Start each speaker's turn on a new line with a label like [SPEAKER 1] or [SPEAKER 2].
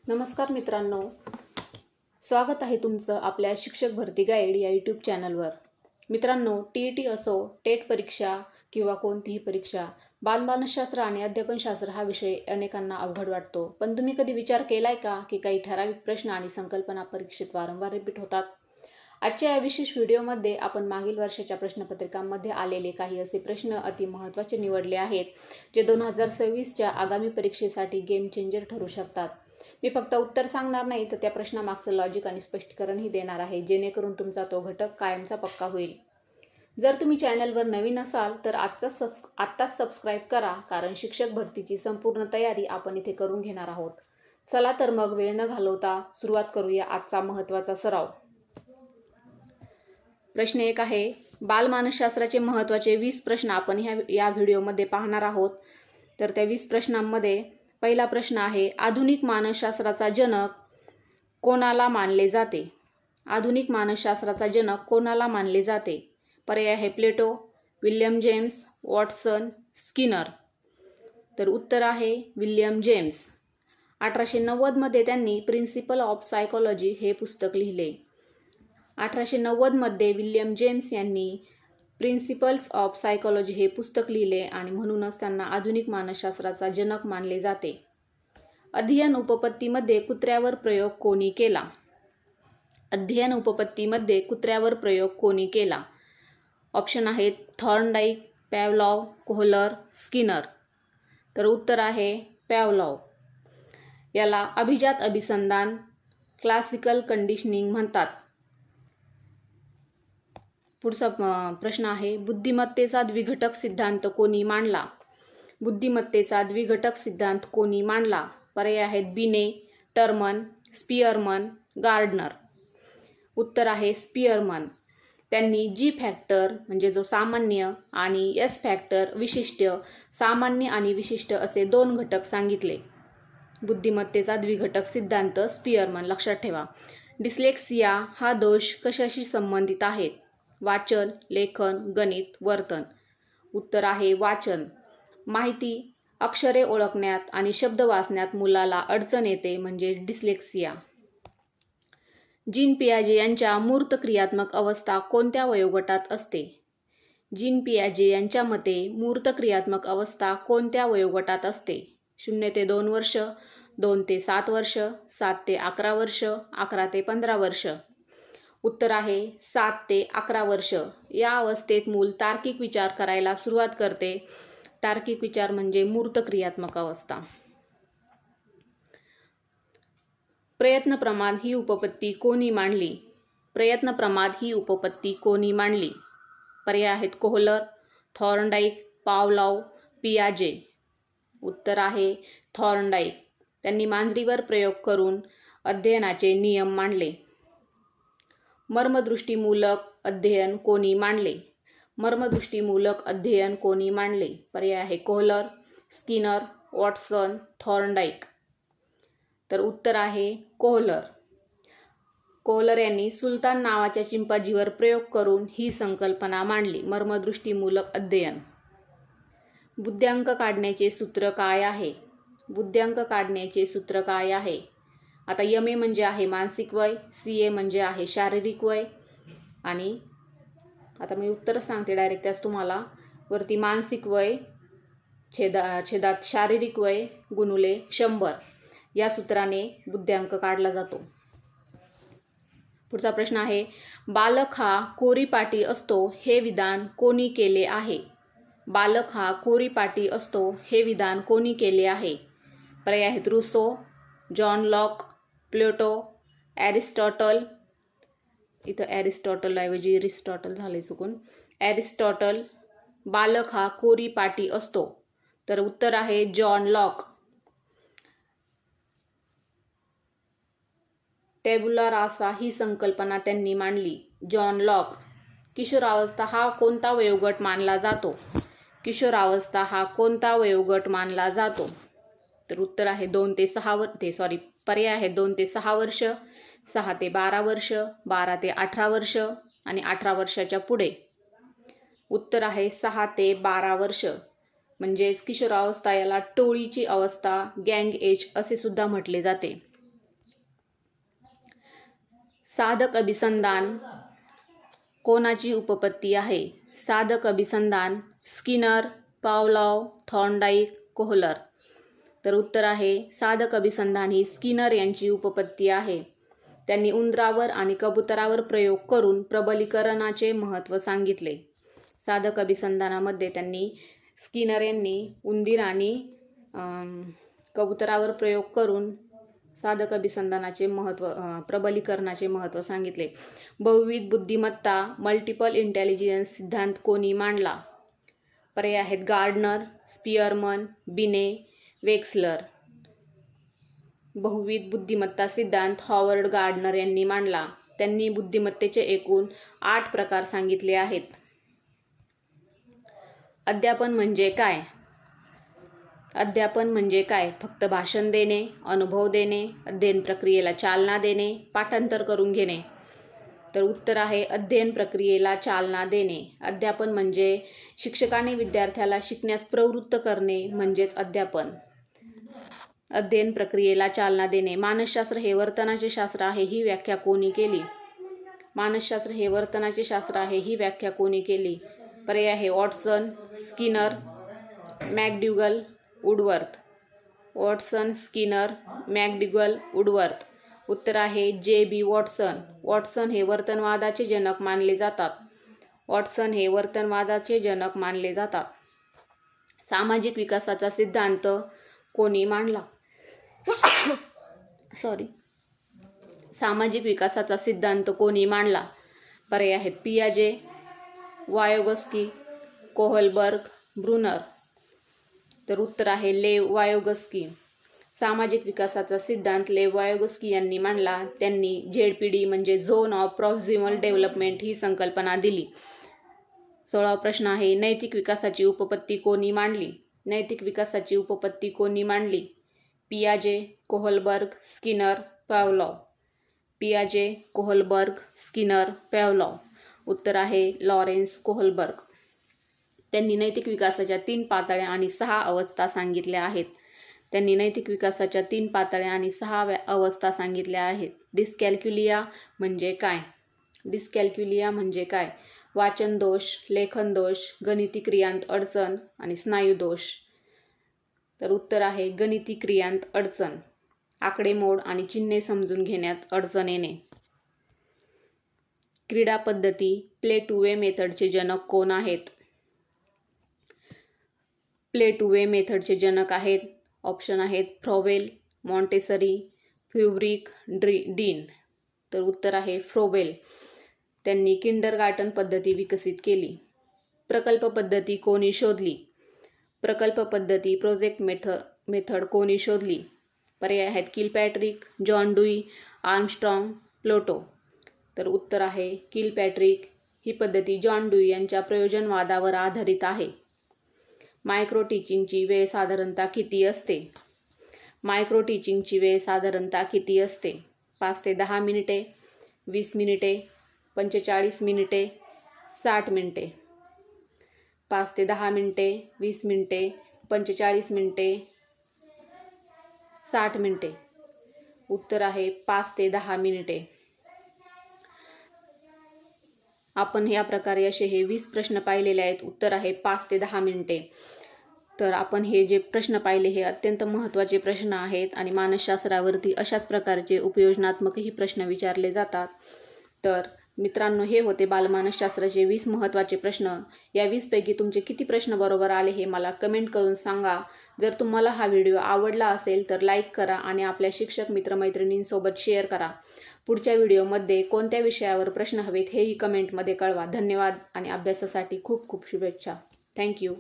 [SPEAKER 1] नमस्कार मित्रांनो, स्वागत आहे तुमचं आपल्या शिक्षक भरती गाईड या यूट्यूब चॅनलवर। मित्रांनो, टीईटी असो, टेट परीक्षा किंवा कोणतीही परीक्षा, बालमानसशास्त्र आणि अध्यापनशास्त्र हा विषय अनेकांना अवघड वाटतो। पण तुम्ही कधी विचार केलाय का की काही ठराविक प्रश्न आणि संकल्पना परीक्षेत वारंवार रिपीट होतात? आजच्या या विशेष व्हिडिओमध्ये आपण मागील वर्षाच्या प्रश्नपत्रिकांमध्ये आलेले काही असे प्रश्न अति महत्त्वाचे निवडले आहेत, जे 2026च्या आगामी परीक्षेसाठी गेम चेंजर ठरू शकतात। मी फक्त उत्तर सांगणार नाही, तर त्या प्रश्नामागचं लॉजिक आणि स्पष्टीकरणही देणार आहे, जेणेकरून तुमचा तो घटक कायमचा पक्का होईल। जर तुम्ही चॅनलवर नवीन असाल तर आत्ताच सबस्क्राईब करा, कारण शिक्षक भरतीची संपूर्ण तयारी आपण इथे करून घेणार आहोत। चला तर मग वेळ न घालवता सुरुवात करूया आजचा महत्त्वाचा सराव। प्रश्न 1 आहे, बालमानसशास्त्राचे महत्त्वाचे 20 प्रश्न आपण या व्हिडिओमध्ये पाहणार आहोत। तर त्या 20 प्रश्नांमध्ये पहिला प्रश्न आहे, आधुनिक मानसशास्त्राचा जनक कोणाला मानले जाते? आधुनिक मानसशास्त्राचा जनक कोणाला मानले जाते? पर्याय आहे प्लेटो, विल्यम जेम्स, वॉटसन, स्किनर। तर उत्तर आहे विल्यम जेम्स। 1890 मध्ये त्यांनी प्रिन्सिपल ऑफ सायकोलॉजी हे पुस्तक लिहिले। 1890 मध्ये विल्यम जेम्स यांनी प्रिन्सिपल्स ऑफ सायकोलॉजी हे पुस्तक लिहिले आणि म्हणूनच त्यांना आधुनिक मानसशास्त्राचा जनक मानले जाते। अध्ययन उपपत्तीमध्ये कुत्र्यावर प्रयोग कोणी केला? अध्ययन उपपत्तीमध्ये कुत्र्यावर प्रयोग कोणी केला? ऑप्शन आहेत थॉर्नडाईक, पॅव्लॉव, कोहलर, स्किनर। तर उत्तर आहे पॅव्लॉव। याला अभिजात अभिसंधान, क्लासिकल कंडिशनिंग म्हणतात। पुढचा प्रश्न आहे, बुद्धिमत्तेचा द्विघटक सिद्धांत कोणी मांडला? बुद्धिमत्तेचा द्विघटक सिद्धांत कोणी मांडला? पर्याय आहेत बिने, टर्मन, स्पियरमन, गार्डनर। उत्तर आहे स्पियरमन। त्यांनी जी फॅक्टर म्हणजे जो सामान्य आणि एस फॅक्टर विशिष्ट, सामान्य आणि विशिष्ट असे 2 घटक सांगितले। बुद्धिमत्तेचा द्विघटक सिद्धांत स्पियरमन। लक्षात ठेवा। डिस्लेक्सिया हा दोष कशाशी संबंधित आहे? वाचन, लेखन, गणित, वर्तन। उत्तर आहे वाचन। माहिती, अक्षरे ओळखण्यात आणि शब्द वाचण्यात मुलाला अडचण येते म्हणजे डिस्लेक्सिया। जीन पियाजे यांच्या मूर्त क्रियात्मक अवस्था कोणत्या वयोगटात असते? जीन पियाजे यांच्या मते मूर्त क्रियात्मक अवस्था कोणत्या वयोगटात असते? 0 ते 2 वर्ष, 2 ते 7 वर्ष, 7 ते 11 वर्ष, 11 ते 15 वर्ष। उत्तर आहे 7 ते 11 वर्ष। या अवस्थेत मूल तार्किक विचार करायला सुरुवात करते। तार्किक विचार म्हणजे मूर्त क्रियात्मक अवस्था। प्रयत्न प्रमाद ही उपपत्ती कोणी मांडली? प्रयत्न प्रमाद ही उपपत्ती कोणी मांडली? पर्याय आहेत कोहलर, थॉर्नडाईक, पावलॉव, पियाजे। उत्तर आहे थॉर्नडाईक। त्यांनी मांजरीवर प्रयोग करून अध्ययनाचे नियम मांडले। मर्मदृष्टीमूलक अध्ययन कोणी मांडले? मर्मदृष्टीमूलक अध्ययन कोणी मांडले? पर्याय आहे कोहलर, स्किनर, वॉटसन, थॉर्नडाईक। तर उत्तर आहे कोहलर। कोहलर यांनी सुलतान नावाच्या चिंपांजीवर प्रयोग करून ही संकल्पना मांडली, मर्मदृष्टीमूलक अध्ययन। बुद्ध्यांक काढण्याचे सूत्र काय आहे? बुद्ध्यांक काढण्याचे सूत्र काय आहे? आता MA म्हणजे आहे मानसिक वय, CA म्हणजे आहे शारीरिक वय, आणि आता मी उत्तर सांगते डायरेक्ट त्याच तुम्हाला। वरती मानसिक वय छेदात शारीरिक वय गुणुले 100 या सूत्राने बुद्ध्यांक काढला जातो। पुढचा प्रश्न आहे, बालक हा कोरीपाटी असतो हे विधान कोणी केले आहे? बालक हा कोरीपाटी असतो हे विधान कोणी केले आहे? पर्याय आहेत रुसो, जॉन लॉक, प्लेटो, ॲरिस्टॉटल। इथं ॲरिस्टॉटल ऐवजी एरिस्टॉटल झाले चुकून। ॲरिस्टॉटल। बालक हा कोरीपाटी असतो। तर उत्तर आहे जॉन लॉक। टॅब्युला रासा ही संकल्पना त्यांनी मांडली, जॉन लॉक। किशोरावस्था हा कोणता वयोगट मानला जातो? किशोरावस्था हा कोणता वयोगट मानला जातो? तर उत्तर आहे 2 ते 6 पर्याय आहे 2 ते 6 वर्ष, 6 ते 12 वर्ष, 12 ते 18 वर्ष आणि 18 वर्षाच्या पुढे। उत्तर आहे 6 ते 12 वर्ष। म्हणजेच किशोरावस्था याला टोळीची अवस्था, गँग एज असे सुद्धा म्हटले जाते। साधक अभिसंधान कोणाची उपपत्ती आहे? साधक अभिसंधान स्किनर, पावलॉव, थॉर्नडाईक, कोहलर. तर उत्तर आहे साधक अभिसंधान ही स्किनर यांची उपपत्ती आहे. त्यांनी उंदरावर आणि कबुतरावर प्रयोग करून प्रबलीकरणाचे महत्त्व सांगितले. साधक अभिसंधानामध्ये त्यांनी स्किनर यांनी उंदीर आणि कबुतरावर प्रयोग करून साधक अभिसंधानाचे महत्त्व प्रबलीकरणाचे महत्त्व सांगितले. बहुविध बुद्धिमत्ता मल्टिपल इंटेलिजन्स सिद्धांत कोणी मांडला? पर्याय आहेत गार्डनर, स्पिअरमन, बिने, वेक्सलर. बहुविध बुद्धिमत्ता सिद्धांत हॉवर्ड गार्डनर यांनी मांडला. त्यांनी बुद्धिमत्तेचे एकूण 8 प्रकार सांगितले आहेत. अध्यापन म्हणजे काय? अध्यापन म्हणजे काय? फक्त भाषण देणे, अनुभव देणे, अध्ययन प्रक्रियेला चालना देणे, पाठांतर करून घेणे. तर उत्तर आहे अध्ययन प्रक्रियेला चालना देणे. अध्यापन म्हणजे शिक्षकाने विद्यार्थ्याला शिकण्यास प्रवृत्त करणे म्हणजेच अध्यापन. अध्ययन प्रक्रियेला चालना देणे. मानसशास्त्र हे वर्तनाचे शास्त्र आहे ही व्याख्या कोणी केली? मानसशास्त्र हे वर्तनाचे शास्त्र आहे ही व्याख्या कोणी केली? पर्याय आहे Watson, Skinner, McDougall, Woodworth. Watson, Skinner, McDougall, Woodworth. उत्तर आहे जे.बी. वॉटसन. वॉटसन हे वर्तनवादाचे जनक मानले जातात. वॉटसन हे वर्तनवादाचे जनक मानले जातात. सामाजिक विकासाचा सिद्धांत कोणी मांडला? सामाजिक विकासाचा सिद्धांत कोणी मांडला? पर्याय आहेत पियाजे, वायोगस्की, कोहलबर्ग, ब्रुनर. तर उत्तर आहे लेव वायोगस्की. सामाजिक विकासाचा सिद्धांत लेव वायोगस्की यांनी मांडला. त्यांनी ZPD म्हणजे झोन ऑफ प्रॉक्सिमल डेव्हलपमेंट ही संकल्पना दिली. 16वा प्रश्न आहे नैतिक विकासाची उपपत्ती कोणी मांडली? नैतिक विकासाची उपपत्ती कोणी मांडली? पियाजे, Kohlberg, Skinner, Pavlov. पियाजे, Kohlberg, Skinner, Pavlov. उत्तर आहे लॉरेन्स कोहलबर्ग. त्यांनी नैतिक विकासाच्या 3 पातळ्या आणि 6 अवस्था सांगितल्या आहेत. त्यांनी नैतिक विकासाच्या 3 पातळ्या आणि 6 अवस्था सांगितल्या आहेत. डिस्कॅल्क्युलिया म्हणजे काय? डिस्कॅल्क्युलिया म्हणजे काय? वाचन दोष, लेखन दोष, गणिती क्रियांत अडचण आणि स्नायू दोष. तर उत्तर आहे गणिती क्रियांत अडचण. आकडेमोड आणि चिन्हे समजून घेण्यात अडचण येणे. क्रीडा पद्धती प्ले टू वे मेथडचे जनक कोण आहेत? प्ले टू वे मेथडचे जनक आहेत ऑप्शन आहेत फ्रोबेल, मॉन्टेसरी, फ्युब्रिक, डीन. तर उत्तर आहे फ्रोबेल. त्यांनी किंडरगार्टन पद्धती विकसित केली. प्रकल्प पद्धती कोणी शोधली? प्रकल्प पद्धती प्रोजेक्ट मेथड कोणी शोधली? पर्याय आहेत किलपॅट्रिक, जॉन डुई, आर्मस्ट्रॉंग, प्लोटो. तर उत्तर आहे किलपॅट्रिक. ही पद्धती जॉन डुई यांच्या प्रयोजनवादावर आधारित आहे. मायक्रो टीचिंगची वेळ साधारणतः किती असते? मायक्रो टीचिंगची वेळ साधारणतः किती असते? 5 ते 10 मिनिटे, 20 मिनिटे, 45 मिनिटे, 60 मिनिटे. 5 ते 10 मिनिटे, 20 मिनिटे, 45 मिनिटे, 60 मिनिटे. उत्तर आहे 5 ते 10 मिनिटे. आपण या प्रकारे असे हे 20 प्रश्न पाहिलेले आहेत. उत्तर आहे 5 ते 10 मिनिटे. तर आपण हे जे प्रश्न पाहिले हे अत्यंत महत्त्वाचे प्रश्न आहेत आणि मानसशास्त्रावरती अशाच प्रकारचे उपयोजनात्मकही प्रश्न विचारले जातात. तर मित्रांनो, हे होते बालमानसशास्त्राचे 20 महत्त्वाचे प्रश्न. या 20 पैकी तुमचे किती प्रश्न बरोबर आले हे मला कमेंट करून सांगा. जर तुम्हाला हा व्हिडिओ आवडला असेल तर लाईक करा आणि आपल्या शिक्षक मित्रमैत्रिणींसोबत शेअर करा. पुढच्या व्हिडिओमध्ये कोणत्या विषयावर प्रश्न हवेत हेही कमेंटमध्ये कळवा. धन्यवाद आणि अभ्यासासाठी खूप खूप शुभेच्छा. थँक्यू.